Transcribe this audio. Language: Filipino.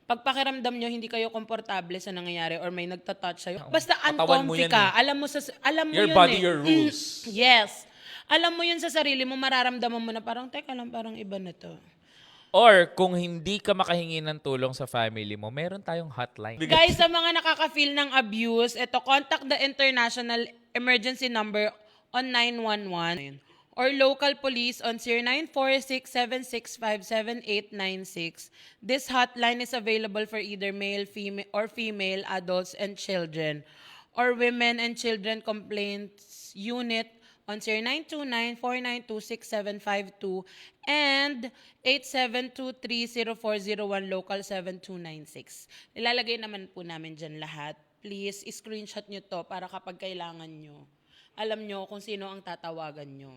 Pag pakiramdam nyo hindi kayo komportable sa nangyayari or may nagta-touch sa'yo, basta Katawan mo uncomfy yan ka, eh. alam mo Your yun body, eh. your rules. Yes. Alam mo yun sa sarili mo, mararamdaman mo na parang, teka lang, parang iba na to. Or kung hindi ka makahingi ng tulong sa family mo, meron tayong hotline. Guys, sa mga nakaka-feel ng abuse, ito, contact the international emergency number on 911 or local police on 0946-765-7896. This hotline is available for either male, female, adults, and children, or women and children complaints unit on 0929-492-6752 and 8723-0401 local 7296. Ilalagay naman po namin dyan lahat. Please, screenshot nyo to para kapag kailangan nyo, alam nyo kung sino ang tatawagan nyo.